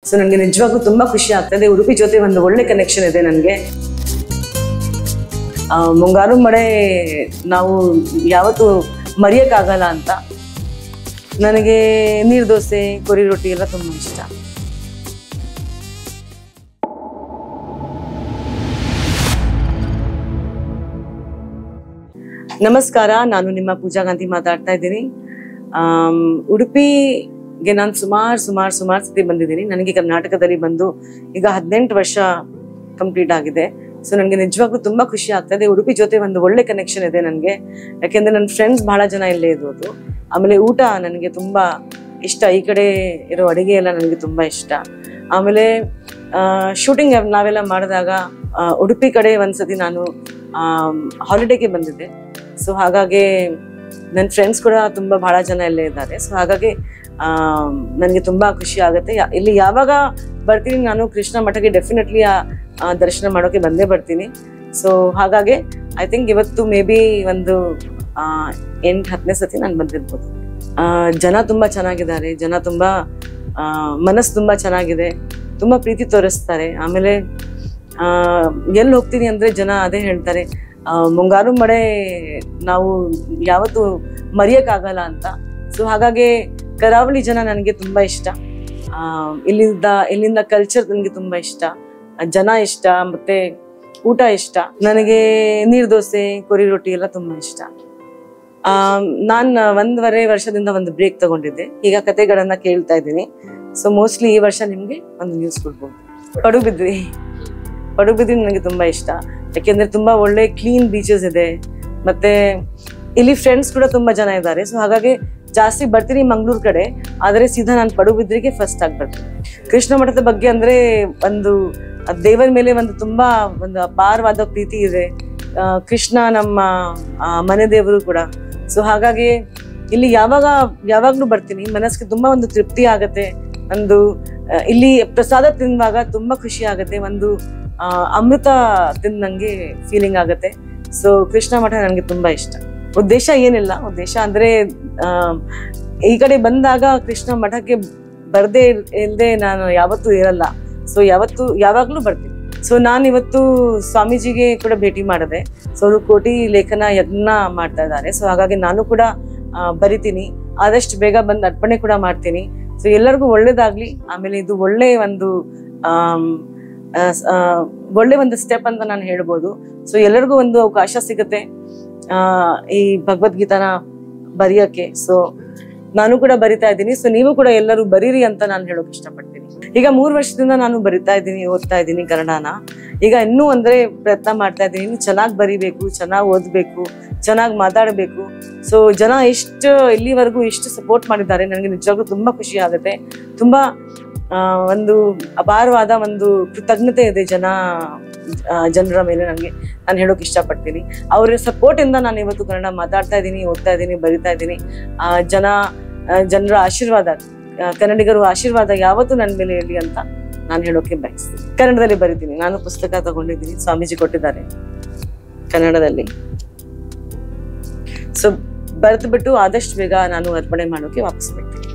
So ನನಗೆ ನಿಜವಾಗ್ಲೂ ತುಂಬಾ ಖುಷಿ ಆಗ್ತದೆ. ಉಡುಪಿ ಜೊತೆ ಒಂದು ಒಳ್ಳೆ ಕನೆಕ್ಷನ್ ಇದೆ ನನಗೆ. ಮುಂಗಾರು ಮಳೆ ನಾವು ಯಾವತ್ತೂ ಮರೆಯೋಕ್ಕಾಗಲ್ಲ ಅಂತ. ನನಗೆ ನೀರು ದೋಸೆ, ಕೊರಿ ರೊಟ್ಟಿ ಎಲ್ಲ ತುಂಬ ಇಷ್ಟ. ನಮಸ್ಕಾರ, ನಾನು ನಿಮ್ಮ ಪೂಜಾ ಗಾಂಧಿ ಮಾತಾಡ್ತಾ ಇದ್ದೀನಿ. ಉಡುಪಿಗೆ ನಾನು ಸುಮಾರು ಸತಿ ಬಂದಿದ್ದೀನಿ. ನನಗೆ ಕರ್ನಾಟಕದಲ್ಲಿ ಬಂದು ಈಗ 18 ವರ್ಷ ಕಂಪ್ಲೀಟ್ ಆಗಿದೆ. ಸೊ ನನಗೆ ನಿಜವಾಗ್ಲೂ ತುಂಬಾ ಖುಷಿ ಆಗ್ತದೆ. ಉಡುಪಿ ಜೊತೆ ಒಂದು ಒಳ್ಳೆ ಕನೆಕ್ಷನ್ ಇದೆ ನನಗೆ. ಯಾಕೆಂದ್ರೆ ನನ್ನ ಫ್ರೆಂಡ್ಸ್ ಬಹಳ ಜನ ಇಲ್ಲೇ ಇರೋದು. ಆಮೇಲೆ ಊಟ ನನಗೆ ತುಂಬಾ ಇಷ್ಟ. ಈ ಕಡೆ ಇರೋ ಅಡಿಗೆ ಎಲ್ಲ ನನಗೆ ತುಂಬಾ ಇಷ್ಟ. ಆಮೇಲೆ ಶೂಟಿಂಗ್ ನಾವೆಲ್ಲ ಮಾಡಿದಾಗ ಉಡುಪಿ ಕಡೆ ಒಂದ್ಸತಿ ನಾನು ಹಾಲಿಡೇಗೆ ಬಂದಿದ್ದೆ. ಸೊ ಹಾಗಾಗಿ ನನ್ನ ಫ್ರೆಂಡ್ಸ್ ಕೂಡ ತುಂಬಾ ಬಹಳ ಜನ ಇಲ್ಲೇ ಇದ್ದಾರೆ. ಸೊ ಹಾಗಾಗಿ ನನಗೆ ತುಂಬಾ ಖುಷಿ ಆಗುತ್ತೆ. ಇಲ್ಲಿ ಯಾವಾಗ ಬರ್ತೀನಿ ನಾನು ಕೃಷ್ಣ ಮಠಕ್ಕೆ ಡೆಫಿನೆಟ್ಲಿ ದರ್ಶನ ಮಾಡೋಕೆ ಬಂದೇ ಬರ್ತೀನಿ. ಸೊ ಹಾಗಾಗಿ ಐ ಥಿಂಕ್ ಇವತ್ತು ಮೇ ಬಿ ಒಂದು 8-10ನೇ ಸತಿ ನಾನು ಬಂದಿರ್ಬೋದು. ಜನ ತುಂಬಾ ಚೆನ್ನಾಗಿದ್ದಾರೆ. ಜನ ತುಂಬಾ ಮನಸ್ಸು ತುಂಬಾ ಚೆನ್ನಾಗಿದೆ. ತುಂಬಾ ಪ್ರೀತಿ ತೋರಿಸ್ತಾರೆ. ಆಮೇಲೆ ಎಲ್ಲಿ ಹೋಗ್ತೀನಿ ಅಂದ್ರೆ ಜನ ಅದೇ ಹೇಳ್ತಾರೆ, ಮುಂಗಾರು ಮಳೆ ನಾವು ಯಾವತ್ತೂ ಮರೆಯೋಕ್ಕಾಗಲ್ಲ ಅಂತ. ಸೊ ಹಾಗಾಗಿ ಕರಾವಳಿ ಜನ ನನಗೆ ತುಂಬಾ ಇಷ್ಟ. ಇಲ್ಲಿಂದ ಕಲ್ಚರ್ ನನಗೆ ತುಂಬಾ ಇಷ್ಟ. ಜನ ಇಷ್ಟ, ಮತ್ತೆ ಊಟ ಇಷ್ಟ. ನನಗೆ ನೀರು ದೋಸೆ, ಕೊರಿ ರೊಟ್ಟಿ ಎಲ್ಲ ತುಂಬಾ ಇಷ್ಟ. ನಾನು 1.5 ವರ್ಷದಿಂದ ಒಂದು ಬ್ರೇಕ್ ತಗೊಂಡಿದ್ದೆ. ಈಗ ಕತೆಗಳನ್ನ ಕೇಳ್ತಾ ಇದ್ದೀನಿ. ಸೊ ಮೋಸ್ಟ್ಲಿ ಈ ವರ್ಷ ನಿಮ್ಗೆ ಒಂದು ನ್ಯೂಸ್ ಕೊಡ್ಬೋದು. ಪಡುಬಿದ್ರಿ ನನಗೆ ತುಂಬಾ ಇಷ್ಟ. ಯಾಕೆಂದ್ರೆ ತುಂಬಾ ಒಳ್ಳೆ ಕ್ಲೀನ್ ಬೀಚಸ್ ಇದೆ. ಮತ್ತೆ ಇಲ್ಲಿ ಫ್ರೆಂಡ್ಸ್ ಕೂಡ ತುಂಬಾ ಜನ ಇದ್ದಾರೆ. ಸೊ ಹಾಗಾಗಿ ಜಾಸ್ತಿ ಬರ್ತೀನಿ ಮಂಗ್ಳೂರ್ ಕಡೆ, ಆದ್ರೆ ಸೀದಾ ನಾನು ಪಡುಬಿದ್ರಿಗೆ ಫಸ್ಟ್ ಆಗಿ ಬರ್ತೀನಿ. ಕೃಷ್ಣ ಮಠದ ಬಗ್ಗೆ ಅಂದ್ರೆ ಒಂದು ದೇವರ ಮೇಲೆ ತುಂಬಾ ಅಪಾರವಾದ ಪ್ರೀತಿ ಇದೆ. ಕೃಷ್ಣ ನಮ್ಮ ಮನೆ ದೇವರು ಕೂಡ. ಸೊ ಹಾಗಾಗಿ ಇಲ್ಲಿ ಯಾವಾಗ್ಲೂ ಬರ್ತೀನಿ. ಮನಸ್ಸಿಗೆ ತುಂಬಾ ಒಂದು ತೃಪ್ತಿ ಆಗತ್ತೆ. ಇಲ್ಲಿ ಪ್ರಸಾದ ತಿನ್ನುವಾಗ ತುಂಬಾ ಖುಷಿ ಆಗತ್ತೆ. ಅಮೃತ ತಿಂದಂಗೆ ಫೀಲಿಂಗ್ ಆಗತ್ತೆ. ಸೊ ಕೃಷ್ಣ ಮಠ ನನಗೆ ತುಂಬಾ ಇಷ್ಟ. ಉದ್ದೇಶ ಏನಿಲ್ಲ. ಉದ್ದೇಶ ಅಂದ್ರೆ ಈ ಕಡೆ ಬಂದಾಗ ಕೃಷ್ಣ ಮಠಕ್ಕೆ ಬರ್ದೇ ಇಲ್ಲದೆ ನಾನು ಯಾವತ್ತೂ ಇರಲ್ಲ. ಸೊ ಯಾವಾಗ್ಲೂ ಬರ್ತೀನಿ. ಸೊ ನಾನಿವತ್ತು ಸ್ವಾಮೀಜಿಗೆ ಕೂಡ ಭೇಟಿ ಮಾಡಿದೆ. ಸೊ ಅವರು ಕೋಟಿ ಲೇಖನ ಯಜ್ಞ ಮಾಡ್ತಾ ಇದ್ದಾರೆ. ಸೊ ಹಾಗಾಗಿ ನಾನು ಕೂಡ ಬರಿತೀನಿ. ಆದಷ್ಟು ಬೇಗ ಬಂದು ಅರ್ಪಣೆ ಕೂಡ ಮಾಡ್ತೀನಿ. ಸೊ ಎಲ್ಲರಿಗೂ ಒಳ್ಳೇದಾಗ್ಲಿ. ಆಮೇಲೆ ಇದು ಒಳ್ಳೆ ಒಂದು ಸ್ಟೆಪ್ ಅಂತ ನಾನು ಹೇಳ್ಬೋದು. ಸೊ ಎಲ್ಲರಿಗೂ ಒಂದು ಅವಕಾಶ ಸಿಗುತ್ತೆ ಈ ಭಗವದ್ಗೀತಾನ ಬರೆಯಕ್ಕೆ. ಸೊ ನಾನು ಕೂಡ ಬರಿತಾ ಇದ್ದೀನಿ. ಸೊ ನೀವು ಕೂಡ ಎಲ್ಲರೂ ಬರೀರಿ ಅಂತ ನಾನು ಹೇಳೋಕೆ ಇಷ್ಟಪಡ್ತೀನಿ. ಈಗ 3 ವರ್ಷದಿಂದ ನಾನು ಬರಿತಾ ಇದ್ದೀನಿ, ಓದ್ತಾ ಇದ್ದೀನಿ ಕನ್ನಡನ. ಈಗ ಇನ್ನೂ ಪ್ರಯತ್ನ ಮಾಡ್ತಾ ಇದ್ದೀನಿ. ಇನ್ನು ಚೆನ್ನಾಗಿ ಬರಿಬೇಕು, ಚೆನ್ನಾಗಿ ಓದ್ಬೇಕು, ಚೆನ್ನಾಗಿ ಮಾತಾಡಬೇಕು. ಸೊ ಜನ ಇಲ್ಲಿವರೆಗೂ ಎಷ್ಟು ಸಪೋರ್ಟ್ ಮಾಡಿದ್ದಾರೆ ನನಗೆ ನಿಜವಾಗ್ಲೂ ತುಂಬಾ ಖುಷಿ ಆಗುತ್ತೆ. ತುಂಬಾ ಅಪಾರವಾದ ಕೃತಜ್ಞತೆ ಇದೆ ಜನರ ಮೇಲೆ. ನಾನು ಹೇಳೋಕೆ ಇಷ್ಟಪಡ್ತೀನಿ. ಅವರ ಸಪೋರ್ಟ್ ಇಂದ ನಾನು ಇವತ್ತು ಕನ್ನಡ ಮಾತಾಡ್ತಾ ಇದ್ದೀನಿ, ಓದ್ತಾ ಇದ್ದೀನಿ, ಬರಿತಾ ಇದ್ದೀನಿ. ಜನರ ಆಶೀರ್ವಾದ, ಕನ್ನಡಿಗರು ಆಶೀರ್ವಾದ ಯಾವತ್ತೂ ನನ್ನ ಮೇಲೆ ಇರಲಿ ಅಂತ ನಾನು ಹೇಳೋಕೆ ಬಯಸ್ತೀನಿ. ಕನ್ನಡದಲ್ಲಿ ಬರಿತೀನಿ. ನಾನು ಪುಸ್ತಕ ತಗೊಂಡಿದ್ದೀನಿ, ಸ್ವಾಮೀಜಿ ಕೊಟ್ಟಿದ್ದಾರೆ ಕನ್ನಡದಲ್ಲಿ. ಸೊ ಬರೆದು ಬಿಟ್ಟು ಆದಷ್ಟು ಬೇಗ ನಾನು ಅರ್ಪಣೆ ಮಾಡೋಕೆ ವಾಪಸ್ ಬರ್ತೀನಿ.